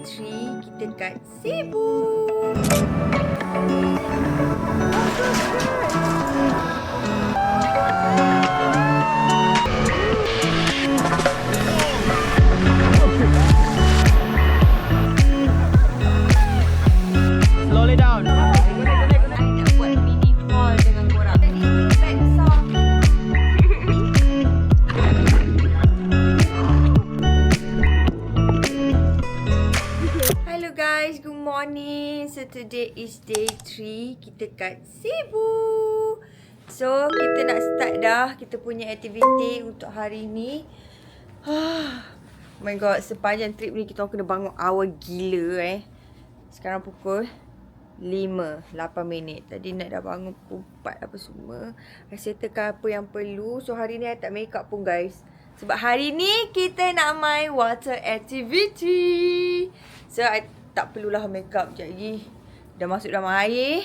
3 kita kat Cebu. Slow it down. Hello guys, good morning. So today is day 3 kita kat Cebu. So kita nak start dah kita punya aktiviti untuk hari ni. Oh my god, sepanjang trip ni kita kena bangun awal gila Sekarang pukul 8 minit. Tadi nak dah bangun pukul 4 apa semua. I settlekan apa yang perlu. So hari ni I tak make up pun guys. Sebab hari ni kita nak main water activity. So I tak perlulah make up sekejap lagi. Dah masuk dalam air.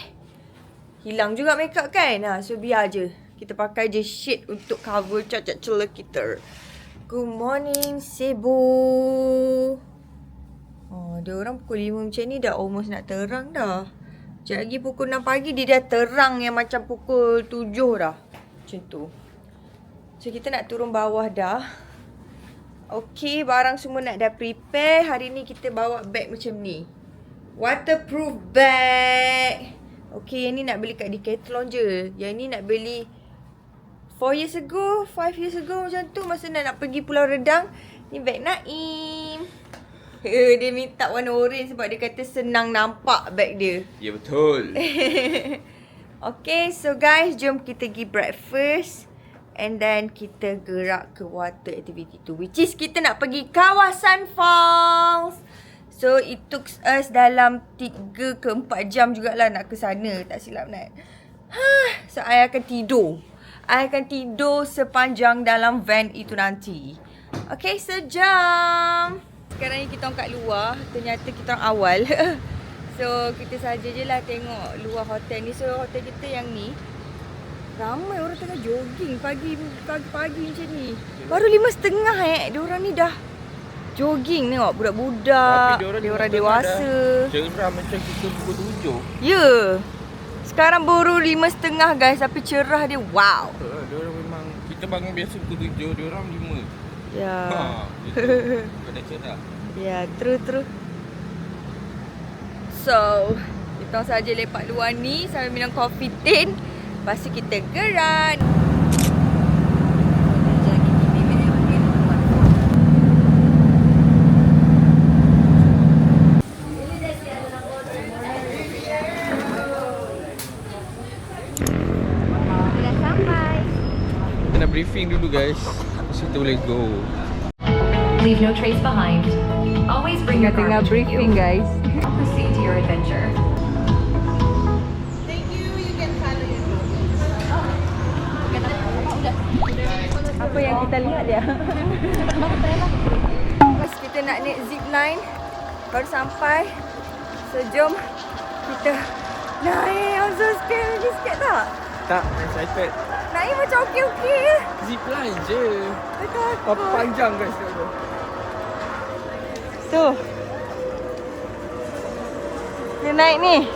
Hilang juga make up kan. So biar je. Kita pakai je shade untuk cover cacat celah kita. Good morning Cebu. Oh, dia orang pukul 5 macam ni dah almost nak terang dah. Sekejap lagi pukul 6 pagi dia dah terang yang macam pukul 7 dah. Macam tu. So kita nak turun bawah dah. Okay, barang semua nak dah prepare. Hari ni kita bawa bag macam ni. Waterproof bag. Okay, yang ni nak beli kat Decathlon je. Yang ni nak beli 4 years ago, 5 years ago macam tu. Masa nak pergi Pulau Redang. Ni bag Naim. Dia minta warna orange sebab dia kata senang nampak bag dia. Ya betul. Okay, so guys, jom kita pergi breakfast. And then kita gerak ke water activity tu. Which is kita nak pergi kawasan falls. So it took us dalam 3 ke 4 jam jugalah nak ke sana. Tak silap Nat. So I akan tidur. I akan tidur sepanjang dalam van itu nanti. Okay, so jom. Sekarang ni kita orang kat luar. Ternyata kita orang awal. So kita saja je lah tengok luar hotel ni. So hotel kita yang ni ramai orang tengah jogging pagi macam ni. Baru 5.30 diorang ni dah jogging. Tengok budak-budak, diorang dewasa. Cerah macam kita pukul 7. Ya. Sekarang baru 5.30 guys, tapi cerah dia wow. Diorang memang kita bangun biasa pukul 7, diorang 5. Ya. Kena cerah. Ya, true. So, kita saja lepak luar ni sambil minum coffee tin. Lepas tu kita gerak. Kita nak briefing dulu guys. Lepas tu kita boleh go. Leave no trace behind. Always bring your Tengah garbage with briefing you. guys. Proceed to your adventure. Apa yang kita lihat dia? Pas kita nak naik zipline, baru sampai. So jom kita naik. I'm so scared. Lagi scared tak? Tak, excited. Naik macam okey-okey je. Zipline je. Betul. Berapa panjang guys tu? So dia naik ni.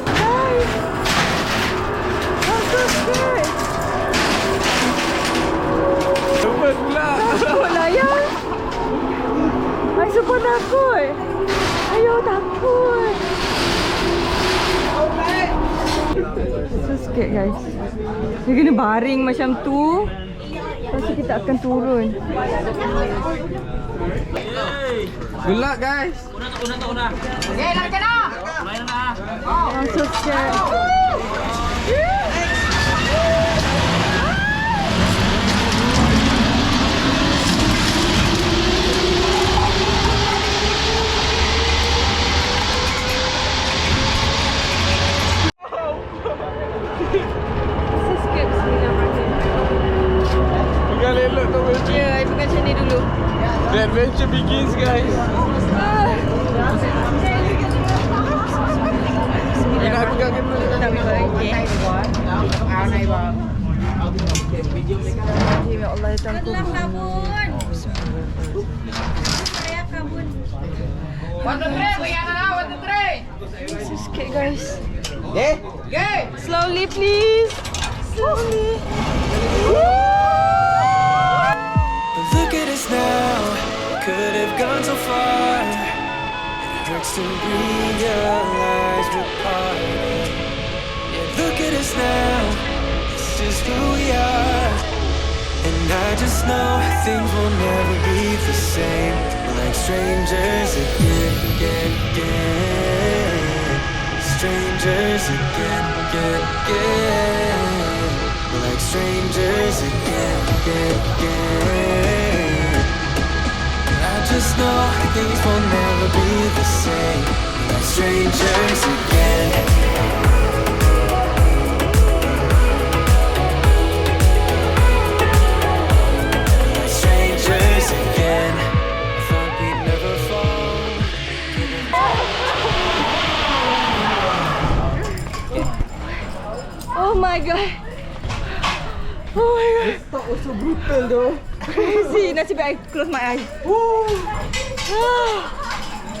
Guys, I'm so scared. Lepas pula. Takut lah ya. I super takut. Ayo takut. So scared guys. Dia kena baring macam tu. Lepas tu kita akan turun. Good luck guys. I'm so scared. Pegang elok tu macam. Ya, I pegang macam ni dulu. The adventure begins guys. Nak pegang dulu. Tak pegang, okay. Ya Allah, ya Tuhanku. I'm so scared, guys. Yeah. Slowly, please. Slowly. Look at us now, could have gone so far. It hurts to realize we're parted. Yeah, look at us now, it's just who we are. And I just know things will never be the same. We're like strangers again. Strangers again. We're like strangers again. I just know things will never be the same. We're like strangers again. Again, I thought we'd never fall. Oh my god. Oh my god. That was so brutal though. Crazy. Nasib baik I close my eyes.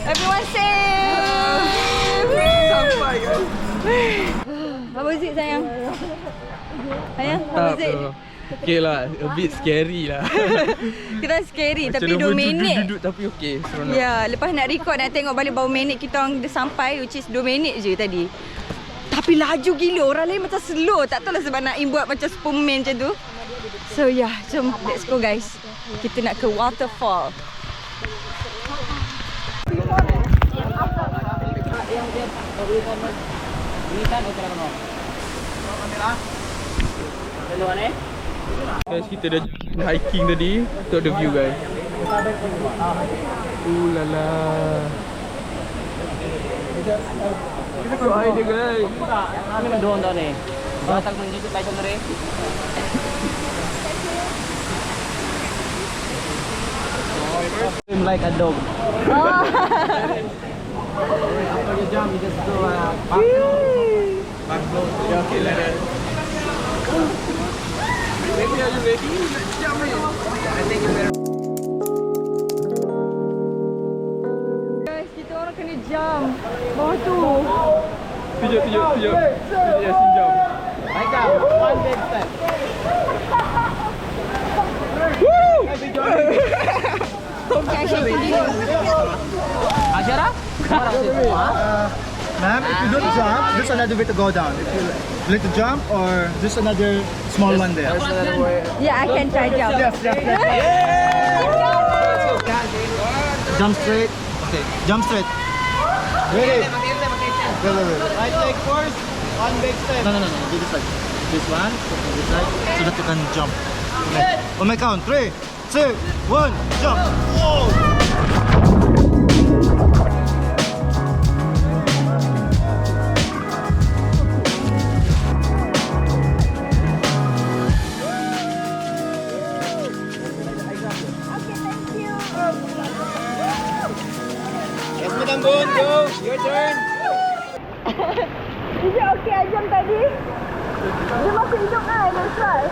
Everyone safe. Sampai guys. How was it, sayang? Sayang, how was it? Okay lah, a bit scary lah. Kita scary Macam tapi 2 minit. Duduk tapi okey, seronok. Ya, lepas nak record nak tengok balik berapa minit kita orang dah sampai, which is 2 minit je tadi. Tapi laju gila, orang lain macam slow. Tak tahulah sebab nak buat macam Superman macam tu. So yeah, jom let's go guys. Kita nak ke waterfall. Guys, kita dah hiking tadi. Tengok the view guys. Lala. Tengok air dia guys. Kami mendoon daw ni. Batag man dito tayo na rin. Swim like a dog. After you jump, you just do a back flow. Yeah, okay like that. Ready, are you ready? Let's jump in. I think you better. Guys, kita orang kena jump bawah tu. Tunjuk. Yasin jump. Like that, one big step. Asyara? Ma'am, if you don't jump, there's another way to go down. If you like to jump, or there's another small one there. Yeah, I can try jump. Yes. Jump straight. Okay, jump straight. Ready? Wait. Right leg first, one big step. No. Do this side. This one, this side, so that you can jump. Okay. On my count, 3, 2, 1, jump. Whoa! Yes, Madam Boon, go. Your turn. Is it okay I jump tadi? Dia masih hidup kan? Let's try.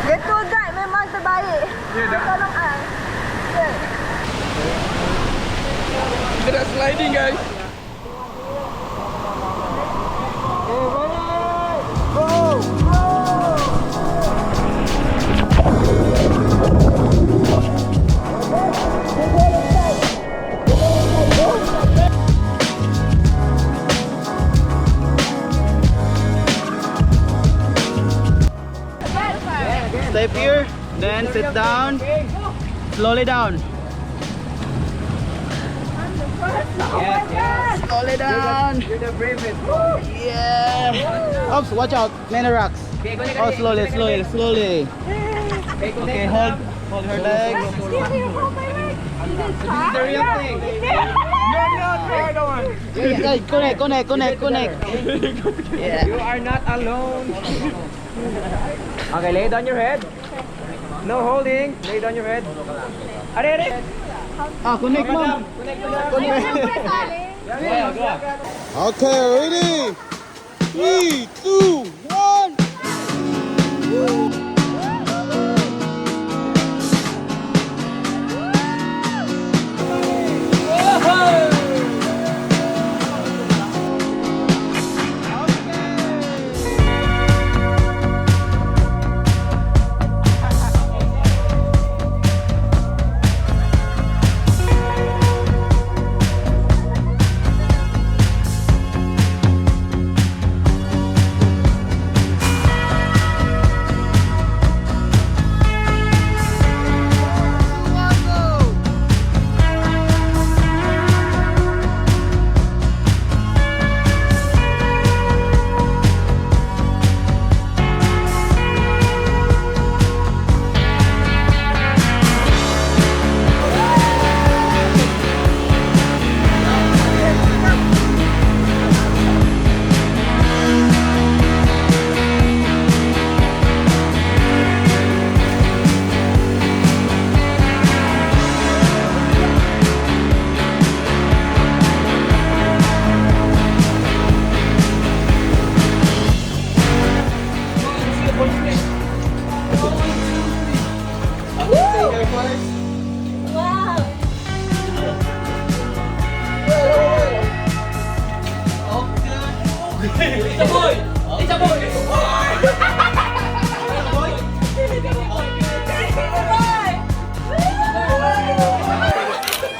Dia tour guide memang terbaik. Dia tolong I. Kita dah sliding guys. Stay here, then sit down. Slowly down. Yes. Slowly down. You're the bravest. Yeah. Oops, watch out. Many rocks. Oh, slowly. Okay, hold her leg. This is the real thing. No. Connect. Yeah. You are not alone. Okay, lay down your head. No holding. Lay down your head. Are. Ah, connect mo. Okay, ready? 3, 2, 1.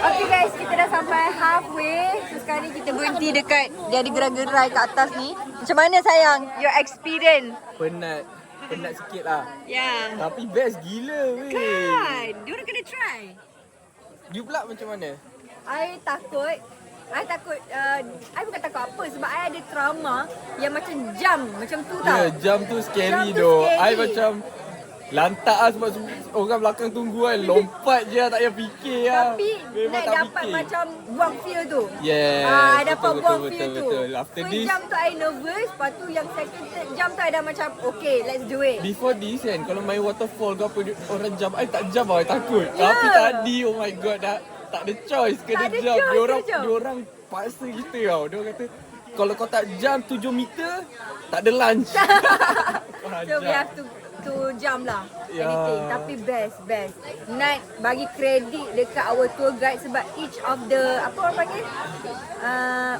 Okay guys, kita dah sampai halfway. So sekarang ni kita berhenti dekat dia ada gerai-gerai kat atas ni. Macam mana sayang? Your experience? Penat sikit lah. Ya. Tapi best gila weh. Kan? Diorang kena try. You pula macam mana? I takut. I bukan takut apa sebab I ada trauma yang macam jam macam tu tau. Ya, jam tu scary Jam tu doh. scary. I macam lantak lah sebab orang belakang tunggu kan. Lompat je tak payah fikir lah. Tapi Memang Nat tak dapat fikir. macam buang fear tu. Yes, I dapat betul, buang betul, fear tu. betul. After First this- jam tu I nervous. Lepas tu yang second third jam tu I dah macam okay let's do it. Before this kan, kalau main waterfall ke apa, orang jump, I tak jump lah, I takut. Ya. Tapi tadi, oh my god, tak ada choice, kena ada jump. choice, kena jump. Diorang paksa kita tau. Diorang kata, kalau kau tak jump 7 meter, tak ada lunch. So we have to jump lah Ya. anything. Tapi best. Nat bagi kredit dekat our tour guide sebab each of the apa orang panggil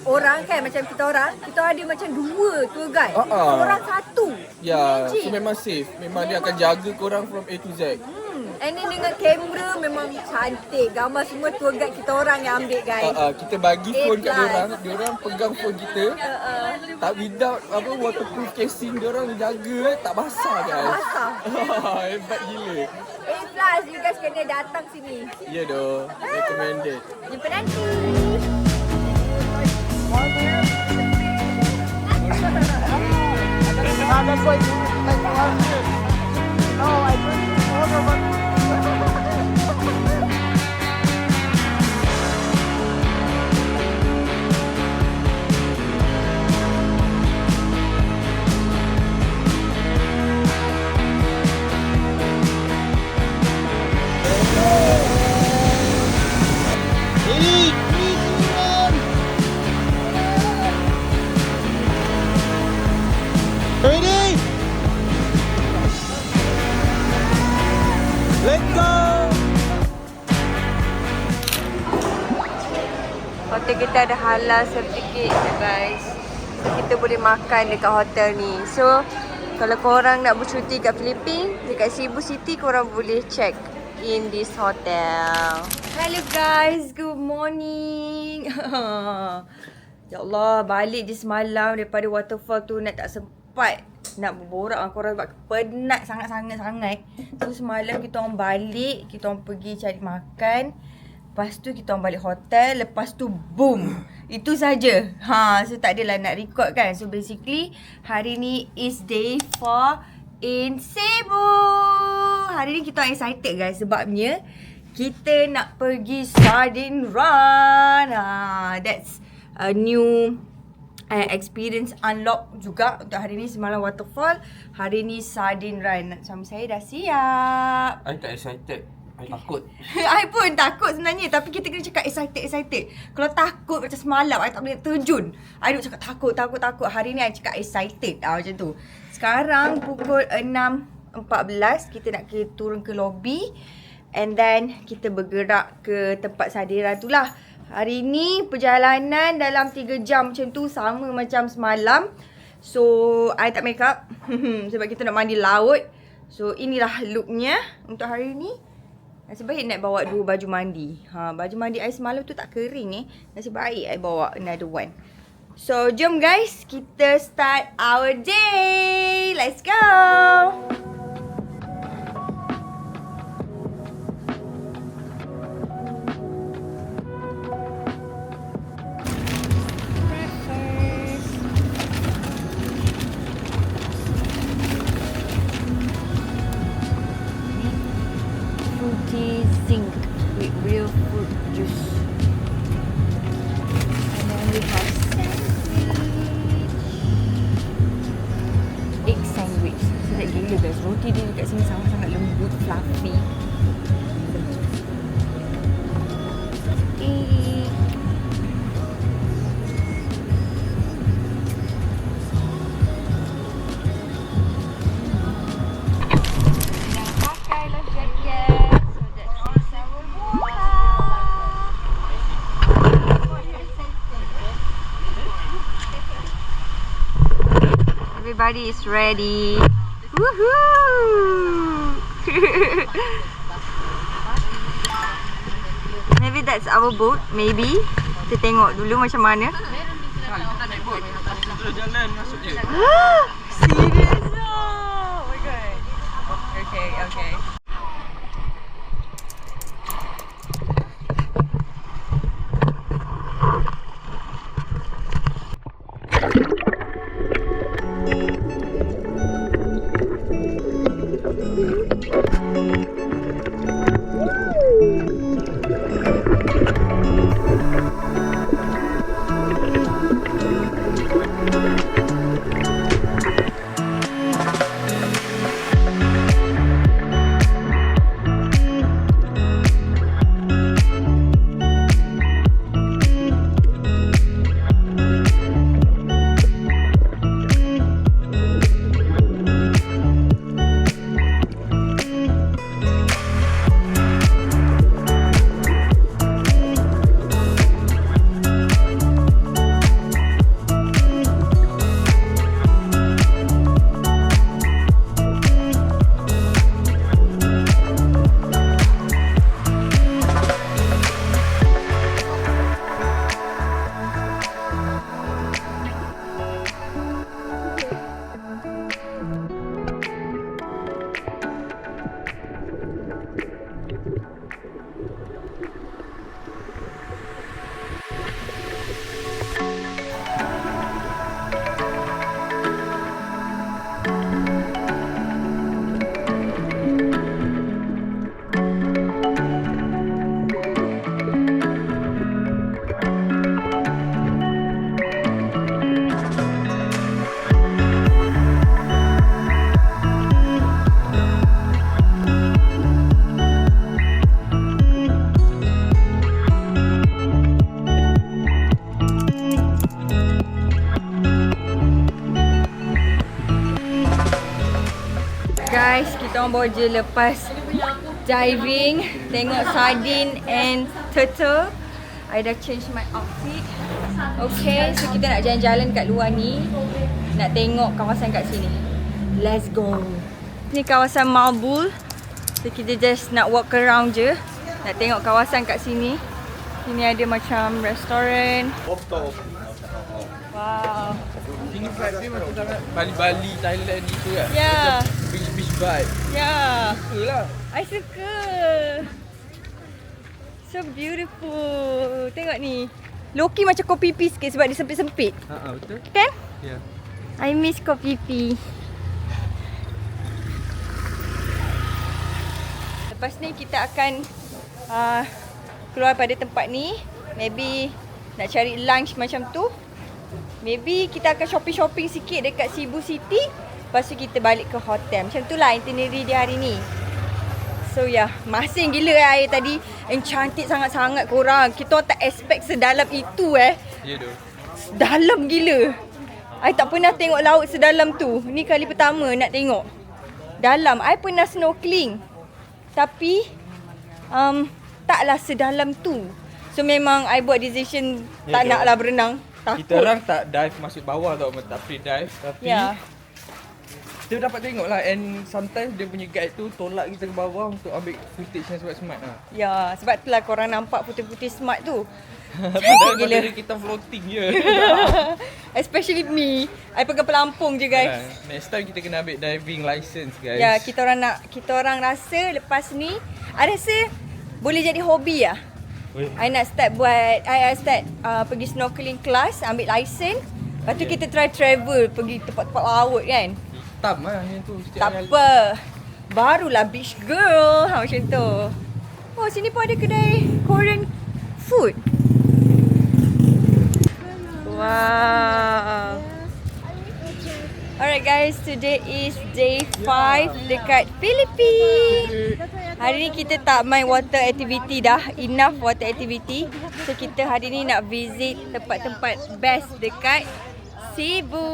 orang kan macam kita ada macam 2 tour guide. Orang satu. Ya, Imagine. so memang safe. Memang dia akan jaga korang from A to Z. And then dengan kamera memang cantik. Gambar semua tour guide kita orang yang ambil guys. Kita bagi A phone kat plus. diorang pegang phone kita. Tak without waterproof casing, diorang jaga tak basah guys. Basah. Hebat gila. A+, you guys kena datang sini. Ya doh, recommended. Jumpa nanti. That's why you like no, I don't order but ready? Let's go! Hotel kita ada halal certificate guys. So, kita boleh makan dekat hotel ni. So kalau korang nak bercuti kat Filipina, dekat Cebu City, korang boleh check in this hotel. Hello guys, good morning. Ya Allah, balik je semalam daripada waterfall tu nak tak sempat nak berborak dengan korang sebab penat sangat-sangat. So semalam kita orang balik, kita orang pergi cari makan. Lepas tu kita orang balik hotel, lepas tu boom. Itu saja. So tak adalah nak record kan. So basically hari ni is day 4 in Cebu. Hari ni kita orang excited guys sebabnya kita nak pergi Sardine Run. That's a new experience unlock juga untuk hari ni. Semalam waterfall, hari ni Sardine Run. Suami saya dah siap. I tak excited. I takut. I pun takut sebenarnya. Tapi kita kena cakap excited. Kalau takut macam semalam, I tak boleh terjun. I duk cakap takut. Hari ni I cakap excited. Macam tu. Sekarang pukul 6.14. Kita nak turun ke lobby. And then kita bergerak ke tempat Sardine tu lah. Hari ni perjalanan dalam 3 jam macam tu. Sama macam semalam. So I tak make up. Sebab kita nak mandi laut. So inilah looknya untuk hari ni. Nasib baik nak bawa 2 baju mandi. Baju mandi I semalam tu tak kering Nasib baik I bawa another one. So jom guys, kita start our day. Let's go. Fruity zinc with real fruit juice. And then we have egg sandwich. Sedap gila guys. Roti dia dekat sini sangat-sangat lembut, fluffy. Egg. everybody is ready. Woohoo! Maybe that's our boat, maybe. Kita tengok dulu macam mana. Kita naik bot. Terus jalan masuk je. Serious? Oh my god. Okay, okay. Guys, kita orang bawa je lepas diving, tengok sardine and turtle. I dah change my outfit. Okay, so kita nak jalan-jalan kat luar ni. Nak tengok kawasan kat sini. Let's go. Ni kawasan Malbul. So kita just nak walk around je. Nak tengok kawasan kat sini. Sini ada macam restoran. Wow. Sini vibe dia macam sangat Bali-Bali, Thailand gitu kan. Ya. Beach vibe. Ya. Suka lah. I suka. So beautiful. Tengok ni. Loki macam kopi pie sikit sebab dia sempit-sempit. Betul. Kan? Ya. I miss kopi pie. Lepas ni kita akan keluar pada tempat ni. Maybe nak cari lunch macam tu. Maybe kita akan shopping-shopping sikit dekat Cebu City. Lepas tu kita balik ke hotel. Macam tu lah itinerary dia hari ni. So ya, masing gila air tadi. And cantik sangat-sangat korang. Kita orang tak expect sedalam itu Ya tu. Dalam gila. I tak pernah tengok laut sedalam tu. Ni kali pertama nak tengok dalam. I pernah snorkeling, tapi taklah sedalam tu. So memang I buat decision tak naklah berenang. Takut. Kita orang tak dive masuk bawah tau, tak free dive. Tapi kita dapat tengok lah. And sometimes dia punya guide tu tolak kita ke bawah untuk ambil footage yang smart-smart lah. Ya, sebab tu lah korang nampak putih-putih smart tu. Padahal gila. pada kita floating je. Especially me. I pegang pelampung je guys. Next time kita kena ambil diving license guys. Ya, kita orang rasa lepas ni, I rasa boleh jadi hobi lah. I nak start buat, I start pergi snorkeling class, ambil license. Lepas tu kita try travel, pergi tempat-tempat laut kan. Hitam lah yang tu. Tak apa. Barulah beach girl. Macam tu. Oh, sini pun ada kedai Korean food. Wow. Alright guys, today is day 5 dekat Philippines. Hari ni kita tak main water activity dah. Enough water activity. So kita hari ni nak visit tempat-tempat best dekat Cebu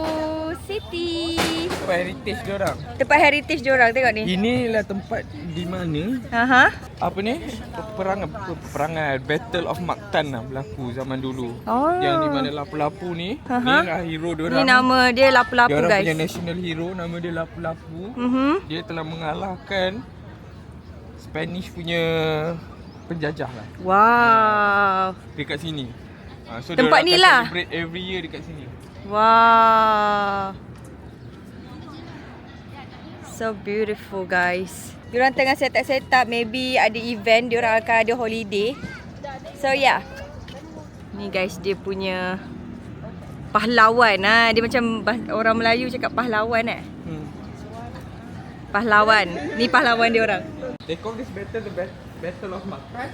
City. Tempat heritage diorang. Tempat heritage diorang, tengok ni. Inilah tempat di mana Aha. apa ni? Peperangan Battle of Mactan lah berlaku zaman dulu. Oh. Yang di mana lapu-lapu ni, Aha. ni lah hero diorang. Ni nama dia Lapu-Lapu, Diorang guys. punya national hero, nama dia Lapu-Lapu. Dia telah mengalahkan Spanish punya penjajah lah Wow. dekat sini. So Tempat diorang ni akan lah. celebrate every year dekat sini. Wow. So beautiful, guys. Diorang tengah set up, maybe ada event, diorang akan ada holiday. So yeah. Ni guys, dia punya pahlawan. Dia macam orang Melayu cakap pahlawan Pahlawan. Ni pahlawan diorang. They call this battle the Battle of Mactan.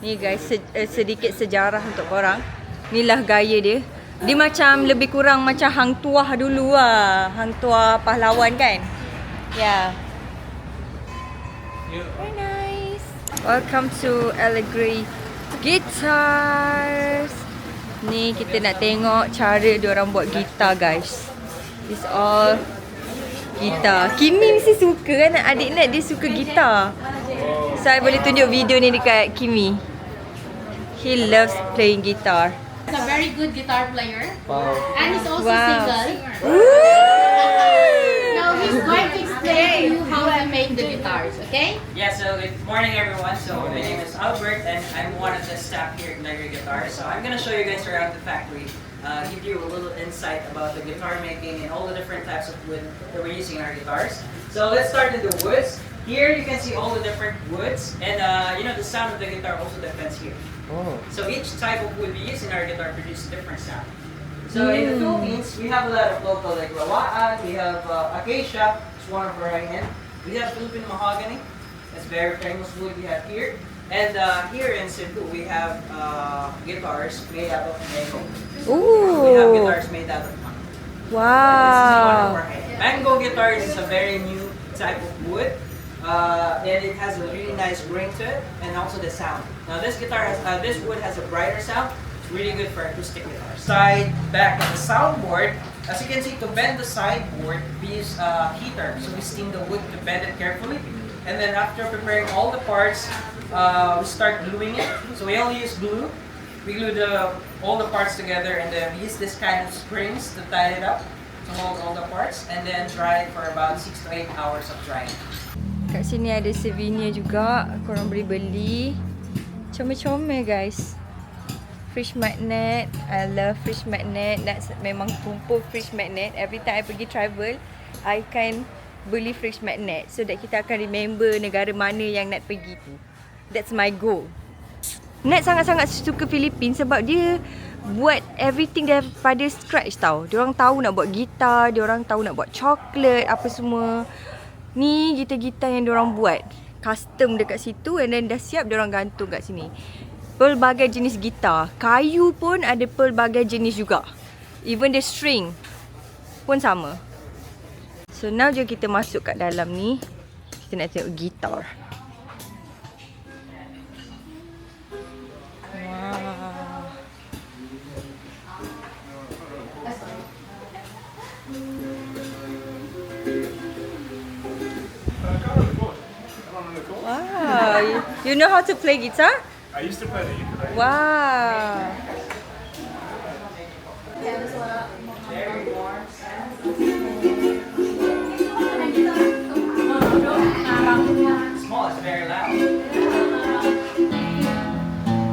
Ni guys, sedikit sejarah untuk korang. Inilah gaya dia. Dia macam lebih kurang macam hang tuah dulu lah. Hang tuah pahlawan kan? Yeah. Very nice. Welcome to Allegory Guitars. Ni kita nak tengok cara diorang buat gitar, guys. It's all gitar. Kimi mesti suka kan, adik Nat dia suka gitar. So I boleh tunjuk video ni dekat Kimi. He loves playing guitar. He's a very good guitar player. Wow. And he's also Wow. single. Now he's going to explain to you how to make the guitars, okay? Yeah, so good morning everyone. So my name is Albert and I'm one of the staff here at Allegory Guitars. So I'm gonna show you guys around the factory, give you a little insight about the guitar making and all the different types of wood that we're using in our guitars. So let's start with the woods. Here you can see all the different woods and the sound of the guitar also depends here. Oh. So each type of wood we use in our guitar produces a different sound. So in the Philippines, we have a lot of local like rawaan, we have acacia, it's one of our high-end. We have Philippine mahogany, that's very famous wood we have here. And here in Cebu, we have guitars made out of mango. We have Ooh. guitars made out of mango. This is one of Wow. our high-end. Mango guitars is a very new type of wood. And it has a really nice ring to it, and also the sound. Now this wood has a brighter sound. It's really good for acoustic guitars. Side, back of the soundboard. As you can see, to bend the sideboard, we use a heater. So we steam the wood to bend it carefully, and then after preparing all the parts, we start gluing it. So we only use glue. We glue all the parts together, and then we use this kind of springs to tie it up to hold all the parts, and then dry it for about 6 to 8 hours of drying. Kat sini ada souvenir juga. Korang boleh beli. Comel-comel, guys. Fridge magnet. I love fridge magnet. Nat memang kumpul fridge magnet. Every time I pergi travel, I akan beli fridge magnet. So that kita akan remember negara mana yang Nat pergi tu. That's my goal. Nat sangat-sangat suka Philippines sebab dia buat everything daripada scratch tau. Diorang tahu nak buat gitar, diorang tahu nak buat coklat, apa semua. Ni gitar-gitar yang diorang buat custom dekat situ, and then dah siap diorang gantung kat sini. Pelbagai jenis gitar. Kayu pun ada pelbagai jenis juga. Even the string pun sama. So now je kita masuk kat dalam ni. Kita nak tengok gitar. Wow. Wow, you know how to play guitar? I used to play the ukulele. Wow. Small, it's very loud.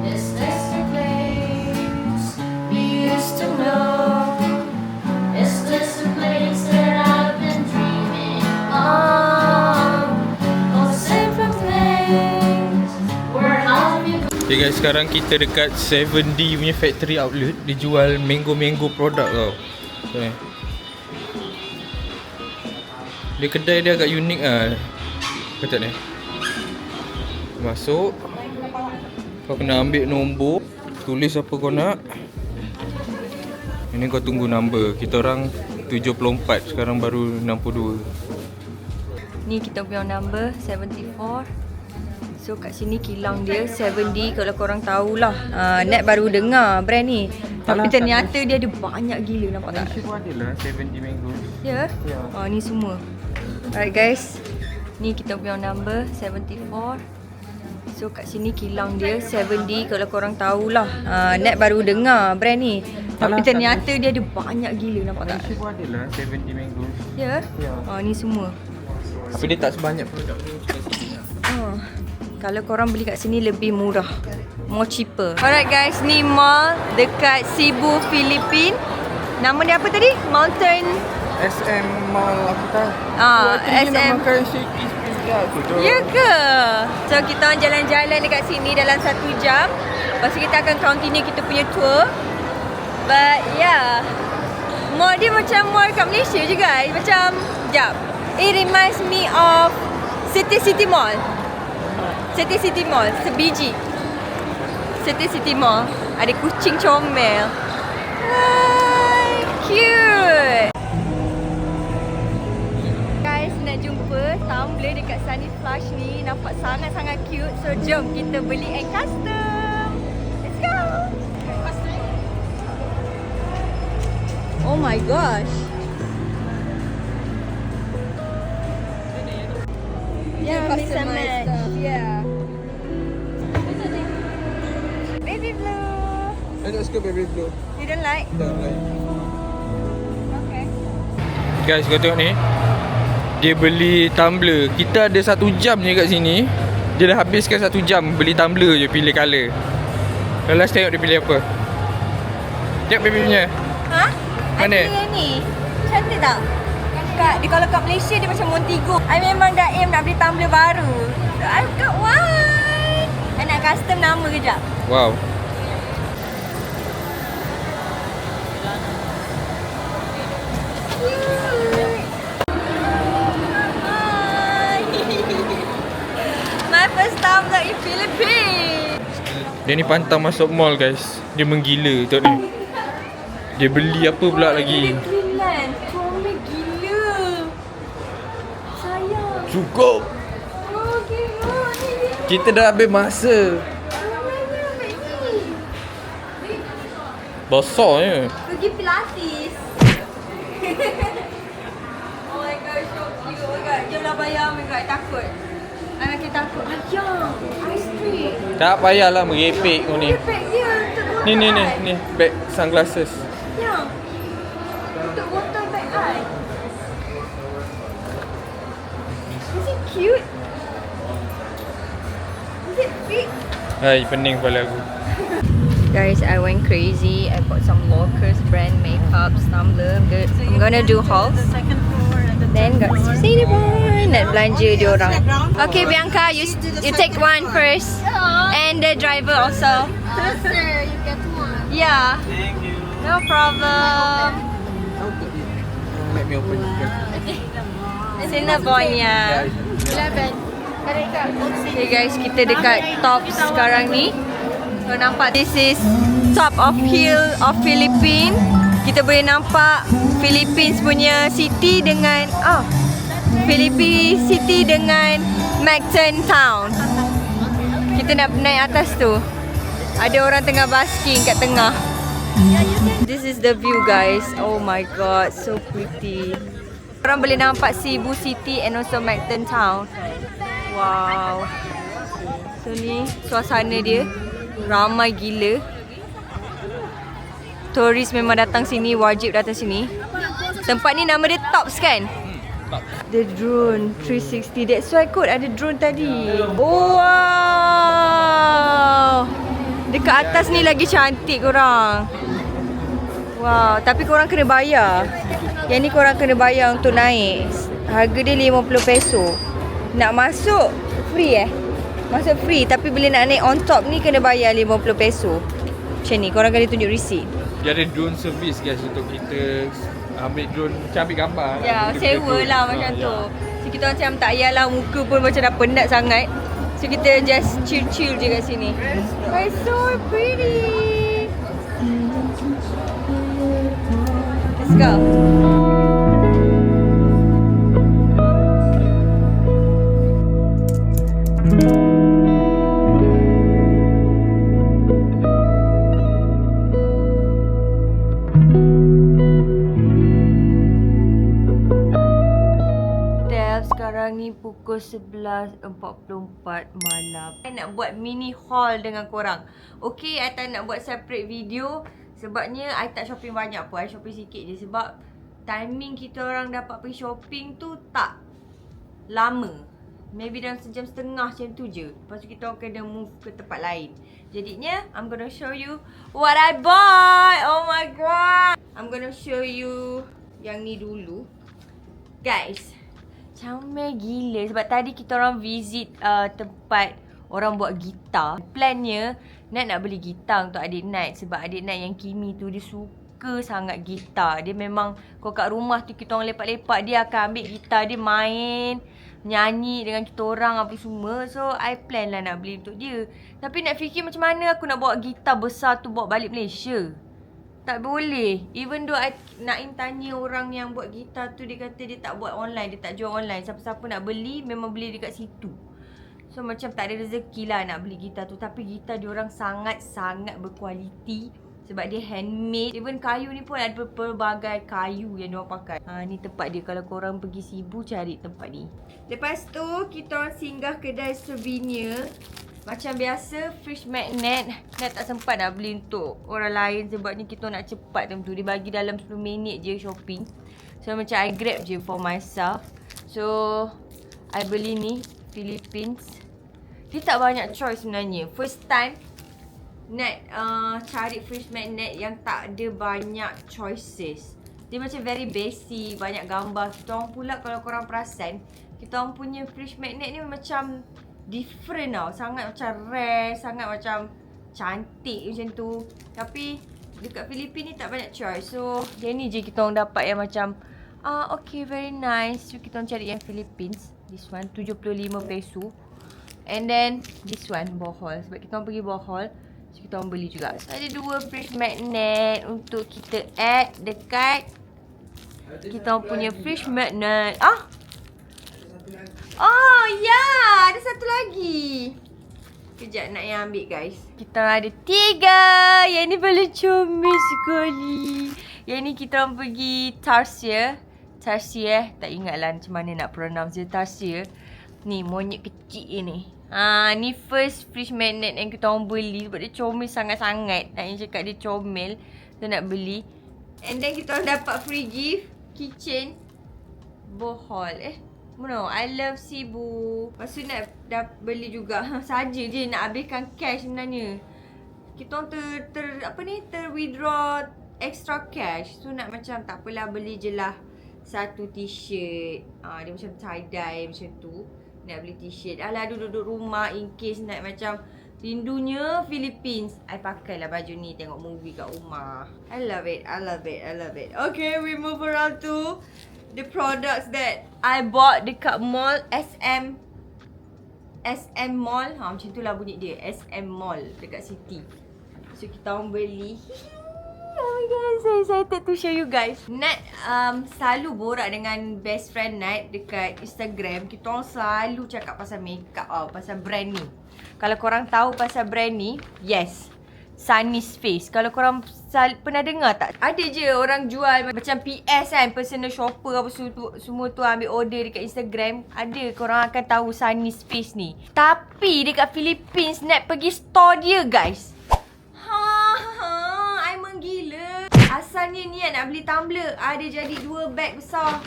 Is this the place we used to know? Is this the place that I've been dreaming of? Oh, same from place where I'll be. Okay guys, sekarang kita dekat 7D punya factory outlet. Dia jual mango produk tau. So, dia kedai dia agak unik lah. Kata ni. Masuk. Kau kena ambil nombor. Tulis apa kau nak. Ini kau tunggu number. Kita orang 74. Sekarang baru 62. Ni kita punya number 74. So kat sini kilang dia 7D, kalau korang tahulah. Nat baru dengar brand ni. Tapi ternyata dia ada banyak gila, nampak tak? Malaysia pun ada lah 70 mango. Ya? Ya. Oh, ni semua. Alright guys. Ni kita punya number 74. So kat sini kilang dia 7D, kalau korang tahulah. Net baru dengar brand ni. Tapi ternyata dia ada banyak gila, nampak tak? Malaysia pun ada lah 70 mango. Ya? Ya. Oh, ni semua. Tapi dia tak sebanyak produk kat sini lah. Kalau korang beli kat sini lebih murah. More cheaper. Alright guys, ni mall dekat Cebu, Philippines. Nama dia apa tadi? Mountain SM Mall aku tahu. SM. Nak makan Shakey's pizza tu. Ya ke? So kita orang jalan-jalan dekat sini dalam 1 jam. Lepas tu kita akan continue kita punya tour. But yeah, mall dia macam mall kat Malaysia je guys. Macam, jap, it reminds me of City Mall. City Mall, sebiji. City Mall. Ada kucing comel. Hai, cute. Guys, nak jumpa tumbler dekat Sunny Flush ni. Nampak sangat-sangat cute. So jom kita beli and custom. Let's go. Oh my gosh. Yeah, Mr. Match. Yeah. Baby blue. I tak suka baby blue. You don't like? Tak like. Okay. Guys, kau tengok ni. Dia beli tumbler. Kita ada 1 jam je kat sini. Dia dah habiskan 1 jam beli tumbler je, pilih colour. Last tengok dia pilih apa. Tengok baby punya. Ha? Mana? Ada yang ni. Cantik tak? Kalau kat Malaysia dia macam Montigo. I memang dah aim nak beli tumbler baru. So I've got one. I nak custom nama kejap. Wow. Hi. My first tumbler in Philippines. Dia ni pantang masuk mall guys. Dia menggila tengok ni. Dia beli apa pula lagi? Greenland. Comel gila. Sayang. Cukup. Oh, gila. Ni Kita dah habis masa. ramainya ambil ni. Besarnya. Pergi Pilates. Oh my god, so cute. Oh my god, jomlah bayar. Oh my god, takut. I makin takut. Ayam, ice cream. Tak payahlah merepek kau ni. Bag dia untuk Ni botol ais. ni bag sunglasses. Yang untuk botol bag ais. Is it cute? Is it big? Hai, pening kepala aku. Guys, I went crazy. I bought some Lockers brand makeup, tumbler. I'm gonna do hauls. Then got Cinnabon. Nak belanja dia orang. Okay, Bianca, you take one first. And the driver also. Sir, you get one. Yeah. No problem. Let me open. Cinnabon, yeah. 11. Okay guys, kita dekat top sekarang ni. So nampak, this is top of hill of Philippines. Kita boleh nampak Philippines punya city dengan Philippines city dengan Mactan town. Kita nak naik atas tu. Ada orang tengah basking kat tengah. This is the view guys. Oh my god, so pretty. Orang boleh nampak Cebu city and also Mactan town. Wow. So ni suasana dia. Ramai gila. Turis memang datang sini, wajib datang sini. Tempat ni nama dia Tops kan? The drone 360. That's why kot ada drone tadi. Oh, wow. Dekat atas ni lagi cantik korang. Wow, tapi korang kena bayar. Yang ni korang kena bayar untuk naik. Harga dia 50 peso. Nak masuk free Masuk free, tapi bila nak naik on top ni kena bayar 50 peso. Macam ni, korang kena tunjuk receipt. Dia ada drone service guys untuk kita ambil drone, macam ambil gambar lah. Ya, sewa lah macam tu. So kita macam tak payahlah muka pun macam dah penat sangat. So kita just chill-chill je kat sini. But it's so pretty. Let's go. love, sekarang ni pukul 11.44 malam. I nak buat mini haul dengan korang. Okay, I tak nak buat separate video. Sebabnya I tak shopping banyak pun. I shopping sikit je. Sebab timing kita orang dapat pergi shopping tu tak lama. Maybe dalam sejam setengah macam tu je. Lepas tu kita orang kena move ke tempat lain. Jadinya, I'm gonna show you what I bought. Oh my god. I'm gonna show you yang ni dulu. Guys, comel gila. Sebab tadi kita orang visit tempat orang buat gitar. Plannya nak beli gitar untuk adik Nat. Sebab adik Nat yang Kimi tu dia suka sangat gitar. Dia memang kalau kat rumah tu kita orang lepak-lepak, dia akan ambil gitar dia main, nyanyi dengan kita orang apa semua. So I plan lah nak beli untuk dia. Tapi nak fikir macam mana aku nak bawa gitar besar tu bawa balik Malaysia. Tak boleh. Even though Naim tanya orang yang buat gitar tu, dia kata dia tak buat online, dia tak jual online. Siapa-siapa nak beli memang beli dekat situ. So macam tak ada rezeki lah nak beli gitar tu. Tapi gitar dia orang sangat-sangat berkualiti. Sebab dia handmade. Even kayu ni pun ada pelbagai kayu yang diorang pakai. Ni tempat dia. Kalau korang pergi Sibu, cari tempat ni. Lepas tu kita orang singgah kedai souvenir. Macam biasa, fridge magnet. Nat tak sempat nak beli untuk orang lain. Sebabnya kita nak cepat time tu. Dia bagi dalam 10 minit je shopping. So macam I grab je for myself. So I beli ni, Philippines. Dia tak banyak choice sebenarnya. First time Nat cari fridge magnet yang tak ada banyak choices. Dia macam very basic, banyak gambar. Kita orang pula kalau korang perasan, kita orang punya fridge magnet ni macam different tau. Sangat macam rare, sangat macam cantik macam tu. Tapi dekat Filipina ni tak banyak choice. So dia ni je kita orang dapat yang macam okay, very nice. So kita orang cari yang Philippines. This one 75 peso. And then this one Bohol. Sebab kita orang pergi Bohol, so kita orang beli juga. So ada 2 fridge magnet untuk kita add dekat kita orang punya fridge magnet. Oh ya, ada satu lagi. Kejap nak yang ambil guys. Kita ada 3. Yang ni paling comel sekali. Yang ni kita orang pergi Tarsier. Tak ingatlah macam mana nak pronounce dia. Tarsier. Ni monyet kecil ni. Ni first fridge magnet yang kita orang beli. Sebab dia comel sangat-sangat. Nak yang cakap dia comel. So nak beli. And then kita orang dapat free gift keychain Bohol. No, I love Sibu. Lepas tu nak dah beli juga. Saja je nak habiskan cash sebenarnya. Kita orang ter-withdraw extra cash. So nak macam tak apalah, beli je lah satu t-shirt. Dia macam tie-dye macam tu. Nak beli t-shirt. Alah, duduk rumah in case nak macam rindunya Philippines. I pakailah baju ni tengok movie kat rumah. I love it. Okay, we move around to the products that I bought dekat mall SM Mall. Macam tu lah bunyi dia. SM Mall dekat City. So kita orang beli. Oh my god, so excited to show you guys. Nat selalu borak dengan best friend Nat dekat Instagram. Kita orang selalu cakap pasal makeup pasal brand ni. Kalau korang tahu pasal brand ni, yes, Sunny's Face. Kalau korang pernah dengar tak? Ada je orang jual macam PS kan, personal shopper apa semua tu ambil order dekat Instagram. Ada, korang akan tahu Sunny's Face ni. Tapi dekat Philippines, Nat pergi store dia guys. I menggila. Asalnya ni nak beli tumbler, ada jadi 2 beg besar.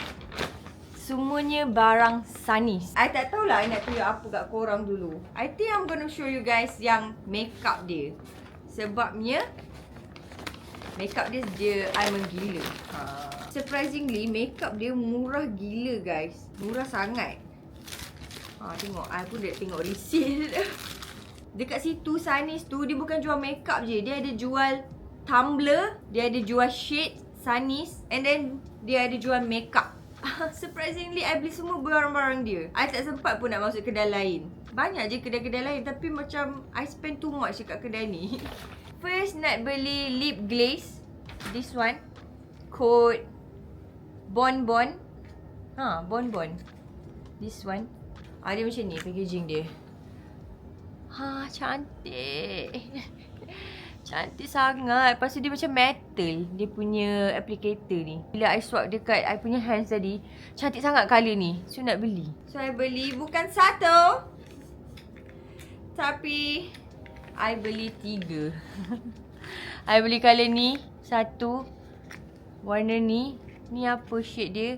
Semuanya barang Sunny's. I tak tahulah I nak tunjuk apa kat korang dulu. I think I'm gonna show you guys yang makeup dia. Sebabnya makeup dia I menggila. Surprisingly makeup dia murah gila guys. Murah sangat. Tengok, I pun dah tengok receipt. Dekat situ Sunny's tu dia bukan jual makeup je. Dia ada jual tumbler, dia ada jual shade Sunny's, and then dia ada jual makeup. Surprisingly I beli semua barang-barang dia. I tak sempat pun nak masuk kedai lain. Banyak je kedai-kedai lain, tapi macam I spend too much dekat kedai ni. First nak beli lip glaze. This one code Bonbon. Bonbon. This one. Dia macam ni packaging dia. Cantik. Cantik sangat. Lepas tu dia macam metal. Dia punya applicator ni. Bila I swap dekat I punya hands tadi, cantik sangat colour ni. So nak beli. So I beli bukan satu, tapi I beli 3. I beli colour ni satu. Warna ni. Ni apa shade dia?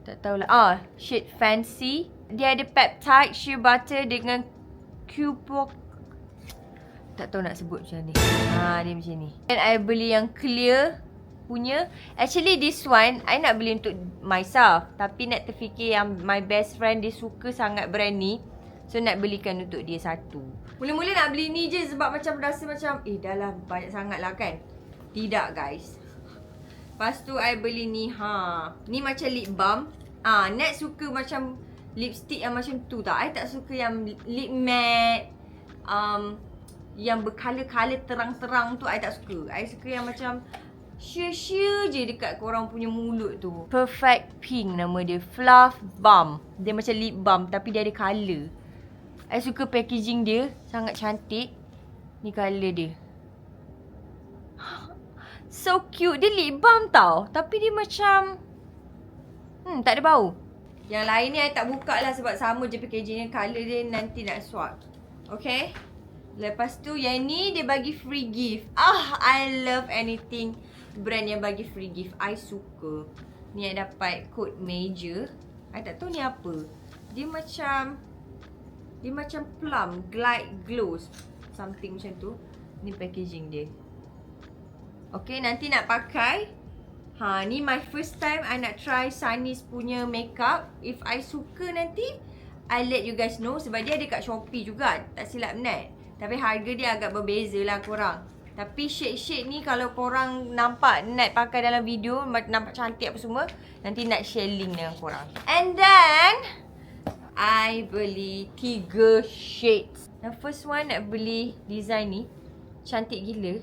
Tak tahulah. Shade Fancy. Dia ada peptide, shea butter dengan Cupok. Tak tahu nak sebut macam ni. Dia macam ni. And I beli yang clear punya. Actually this one I nak beli untuk myself, tapi nak terfikir yang my best friend dia suka sangat brand ni, so nak belikan untuk dia satu. Mula-mula nak beli ni je sebab macam rasa macam dah lah banyak sangat lah kan. Tidak guys. Lepas tu I beli ni. Ni macam lip balm. Nat suka macam lipstick yang macam tu tak. I tak suka yang lip matte, yang bercolour-colour terang-terang tu I tak suka. I suka yang macam sheer je dekat korang punya mulut tu. Perfect Pink nama dia. Fluff Balm. Dia macam lip balm tapi dia ada colour. I suka packaging dia. Sangat cantik. Ni colour dia. So cute. Dia lip balm tau. Tapi dia macam tak ada bau. Yang lain ni I tak buka lah sebab sama je packaging dia. Colour dia nanti nak swap. Okay. Lepas tu yang ni dia bagi free gift. I love anything brand yang bagi free gift. I suka. Ni I dapat code major. I tak tahu ni apa. Dia macam plum, glide glows, something macam tu. Ni packaging dia. Okay, nanti nak pakai. Ni my first time I nak try Sunny's punya makeup. If I suka nanti I let you guys know. Sebab dia ada kat Shopee juga. Tak silap Nat. Tapi harga dia agak berbeza lah korang. Tapi shade-shade ni kalau korang nampak Nat pakai dalam video, nampak cantik apa semua, nanti Nat share link dengan korang. And then I beli 3 shades. Yang first one nak beli design ni. Cantik gila.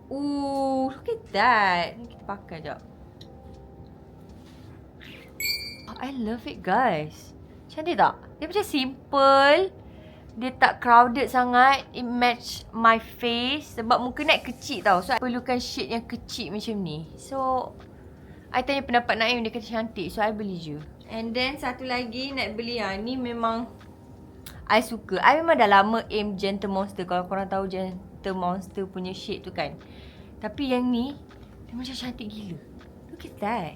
Look at that. Ni kita pakai jap. I love it guys. Cantik tak? Dia macam simple. Dia tak crowded sangat. It match my face. Sebab muka Nat kecil tau. So I perlukan shade yang kecil macam ni. So I tanya pendapat Naim, dia kata cantik. So I beli je. And then satu lagi nak beli ni memang I suka. I memang dah lama aim Gentle Monster. Kalau korang tahu Gentle Monster punya shade tu kan. Tapi yang ni dia macam cantik gila. Look at that.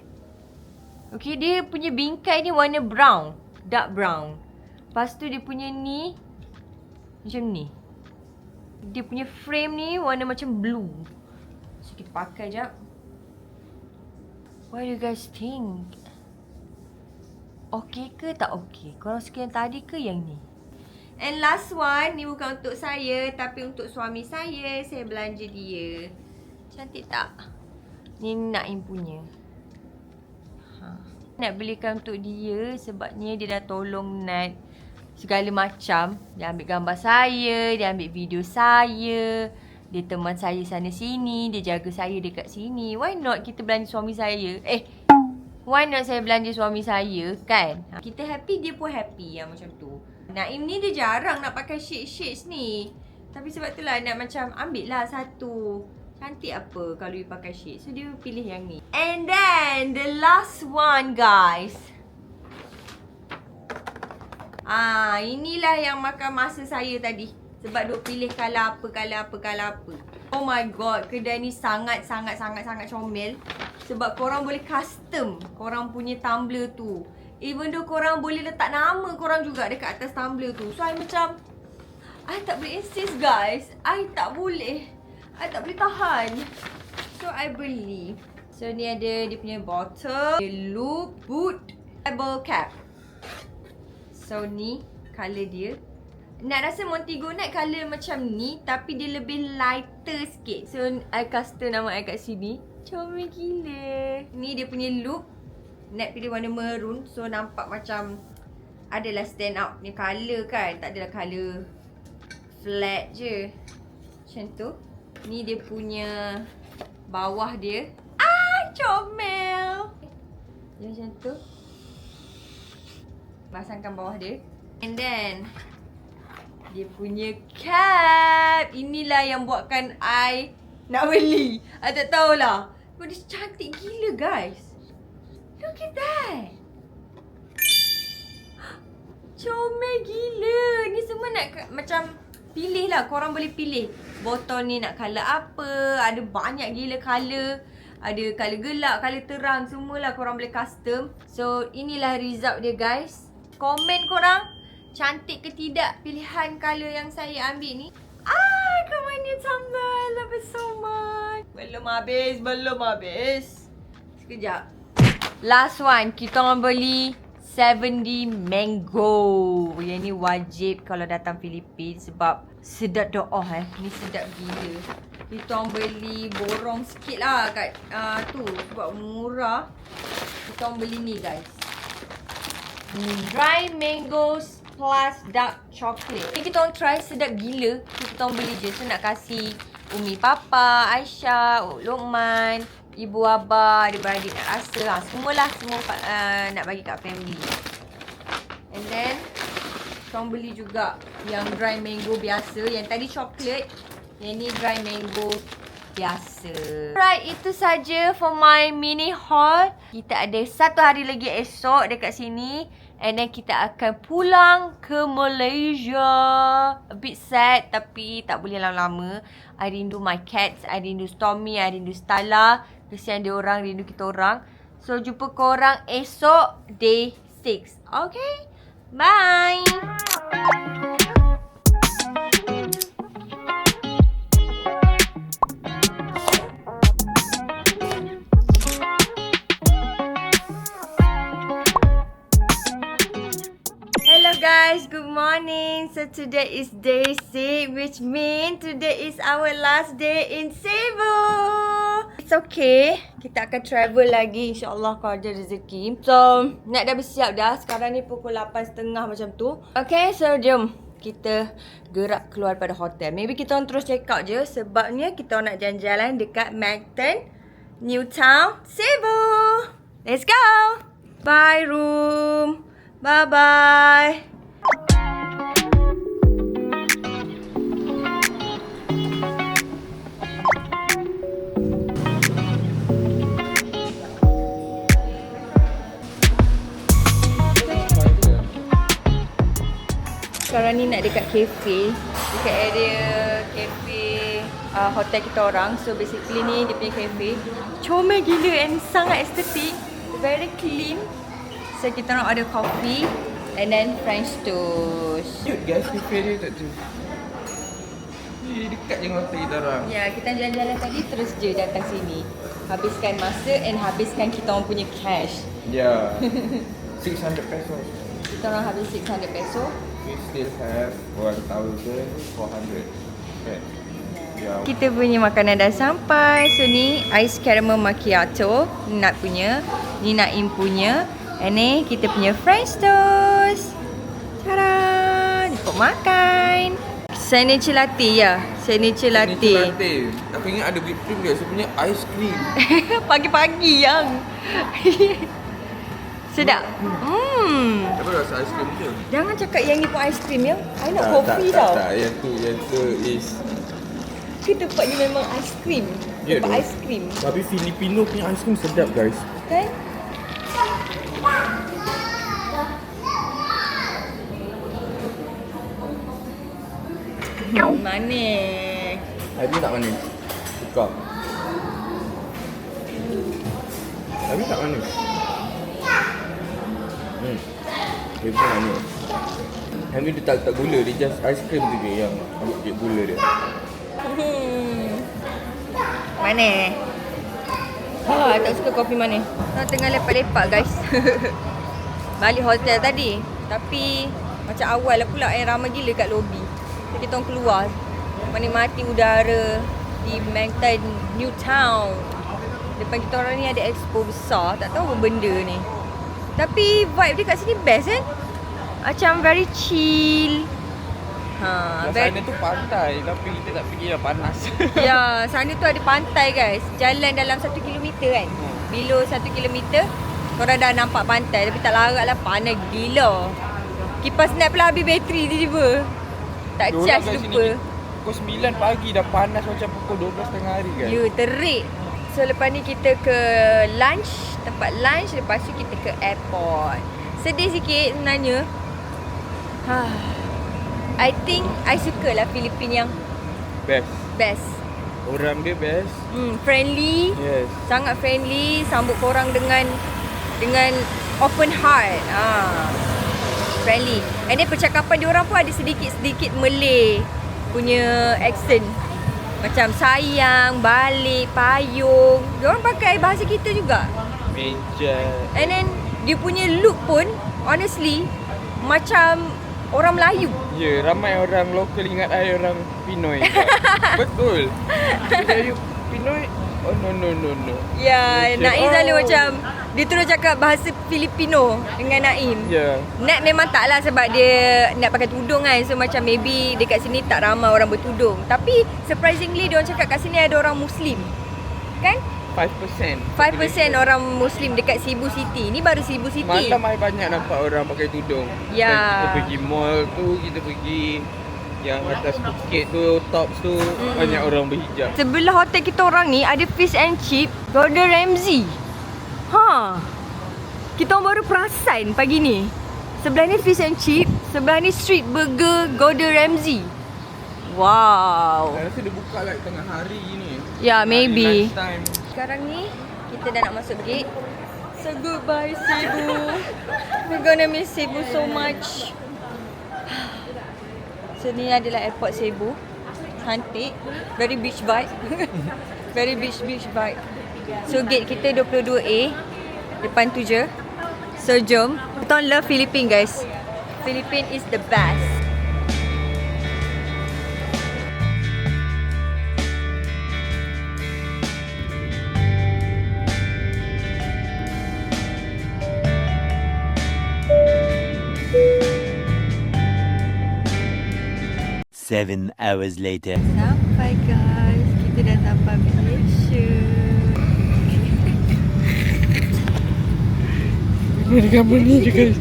Okay, dia punya bingkai ni warna brown. Dark brown. Lepas tu dia punya ni macam ni. Dia punya frame ni warna macam blue. So kita pakai jap. What do you guys think? Okay ke tak okay? Korang suka yang tadi ke yang ni? And last one, ni bukan untuk saya tapi untuk suami saya. Saya belanja dia. Cantik tak? Ni Naim punya. Nak belikan untuk dia sebabnya dia dah tolong Nat segala macam. Dia ambil gambar saya, dia ambil video saya, dia teman saya sana sini, dia jaga saya dekat sini. Why not kita belanja suami saya? Why not saya belanja suami saya kan? Kita happy, dia pun happy yang macam tu. Naim ni dia jarang nak pakai shades ni. Tapi sebab itulah Nat macam ambil lah satu. Cantik apa kalau you pakai shade. So dia pilih yang ni. And then the last one guys. Inilah yang makan masa saya tadi. Sebab duk pilih color apa. Oh my god, kedai ni sangat comel. Sebab korang boleh custom korang punya tumbler tu. Even though korang boleh letak nama korang juga dekat atas tumbler tu. So I macam I tak boleh insist guys. I tak boleh tahan. So I beli. So ni ada dia punya bottle, dia loop, boot, bubble cap. So ni colour dia. Nak rasa Montego Nat colour macam ni, tapi dia lebih lighter sikit. So I custom nama I kat sini. Comel gila. Ni dia punya loop. Nat pilih warna maroon. So nampak macam adalah stand out ni colour kan. Tak adalah colour flat je. Macam tu. Ni dia punya bawah dia. Comel. Dia macam tu. Pasangkan bawah dia. And then Dia punya cap. Inilah yang buatkan I nak beli. I tak tahulah. But dia cantik gila guys. Look at that. Comel gila. Ni semua nak macam pilih lah. Korang boleh pilih. Botol ni nak colour apa. Ada banyak gila colour. Ada colour gelap, colour terang. Semualah korang boleh custom. So inilah result dia guys. Komen korang. Cantik ke tidak pilihan colour yang saya ambil ni. Kemana tambah. Love it so much. Belum habis. Sekejap. Last one. Kita orang beli 7D Mango. Yang ni wajib kalau datang Philippines sebab sedap doa Ni sedap gila. Kita orang beli borong sikit lah kat tu sebab murah. Kita orang beli ni guys. Dry mangoes plus dark chocolate. Ni kita orang try sedap gila. Kita orang beli je. So nak kasih Umi Papa, Aisyah, Luqman, Ibu Abah, adik-beradik nak rasa. Semua nak bagi kat family. And then kita orang beli juga yang dry mango biasa. Yang tadi chocolate. Yang ni dry mango biasa. Alright, itu saja for my mini haul. Kita ada 1 hari lagi esok dekat sini. And then kita akan pulang ke Malaysia. A bit sad tapi tak boleh lama-lama. I rindu my cats. I rindu Stormy. I rindu Stella. Kesian dia orang, rindu kita orang. So jumpa korang esok day 6. Okay? Bye! Guys, good morning. So today is day 6, which means today is our last day in Cebu. It's okay. Kita akan travel lagi insyaAllah kalau ada rezeki. So, nak dah bersiap dah. Sekarang ni pukul 8.30 macam tu. Okay, so jom kita gerak keluar pada hotel. Maybe kita orang terus check out je. Sebabnya kita orang nak jalan-jalan dekat Mactan, New Town, Cebu. Let's go. Bye room. Bye-bye. Sekarang ni nak dekat cafe. Dekat area cafe hotel kita orang. So basically ni dia punya cafe. Comel gila and sangat estetik. Very clean. So kita orang order coffee and then French toast. Cute guys, cafe dia tak tu. Dekat je dengan hotel kita orang. Ya, kita jalan-jalan tadi terus je datang sini. Habiskan masa and habiskan kita orang punya cash. Ya. 600 pesos. Kita orang habis 600 peso. We still have 1,400. Okay. Yeah. Kita punya makanan dah sampai. So ni ice caramel macchiato. Ni Nat punya. Ni Naim punya. And ni kita punya French toast. Tada! Ikut makan. Signature latte ya. Signature latte. Aku ingat ada whipped cream dia. Saya punya ice cream. Pagi-pagi yang. Sedap. Apa rasa ice cream je? Jangan cakap yang ni pun ice cream ya. I nak kopi tau. Tak. Yang tu is Ketepatnya memang ice cream. Ya, Tempat doh. ice cream. Tapi Filipino punya ice cream sedap guys. Kan? Manis. Abi tak manis. Suka. Abi tak manis. Dia pun manis. Yang ni dia tak letak gula. Dia just ice cream tu je yang ambil sikit gula dia. Manis. Tak suka kopi manis. Tengah lepak-lepak guys. Balik hotel tadi. Tapi macam awal lah pula ramai gila kat lobi. So, kita orang keluar. Menikmati udara di Mactan New Town. Depan kita orang ni ada expo besar. Tak tahu apa benda ni. Tapi vibe dia kat sini best kan? Macam very chill. Sana tu pantai. Tapi kita tak pergi lah, panas. Ya, sana tu ada pantai guys. Jalan dalam 1 kilometer kan. Below 1 kilometer korang dah nampak pantai. Tapi tak larat lah, panas gila. Kipas snap pula habis bateri tiba-tiba. Tak Diorang charge, kat lupa. sini pukul 9 pagi dah panas macam pukul 12 tengah hari kan. You terik. So lepas ni kita ke lunch, tempat lunch, lepas tu kita ke airport. Sedih sikit sebenarnya. I think I suka lah Filipina yang best. Orang dia best. Friendly. Yes. Sangat friendly, sambut korang dengan open heart. Friendly. And then percakapan diorang pun ada sedikit-sedikit Malay punya accent. Macam sayang, balik, payung. Diorang pakai bahasa kita juga. Meja. And then dia punya look pun honestly macam orang Melayu. Ya, ramai orang lokal ingat I orang Pinoy. Betul. Bila you Pinoy, oh no. Ya, Malaysia. Naim selalu macam dia terus cakap bahasa Filipino dengan Naim. Ya. Nat memang tak lah sebab dia nak pakai tudung kan. So macam maybe dekat sini tak ramai orang bertudung. Tapi surprisingly dia orang cakap kat sini ada orang Muslim. Kan? 5%. 5% orang Muslim dekat Cebu City. Ni baru Cebu City. Malam I banyak nampak orang pakai tudung. Ya. Kita pergi mall tu, kita pergi yang atas bukit tu, tops tu, banyak orang berhijab. Sebelah hotel kita orang ni ada fish and chip Gordon Ramsay. Kita orang baru perasan pagi ni. Sebelah ni fish and chip, sebelah ni street burger Gordon Ramsay. Wow. Saya rasa dia buka like tengah hari ni. Ya, maybe. Lunchtime. Sekarang ni kita dah nak masuk gate. So goodbye Cebu. We're gonna miss Cebu so much. So ni adalah airport Cebu. Cantik. Very beach vibe. Very beach vibe. So gate kita 22A. Depan tu je. So jom. Kita orang love Philippines guys. Philippines is the best. Seven hours later. Sampai guys. Kita dah sampai Malaysia. Ini gambar ni je guys.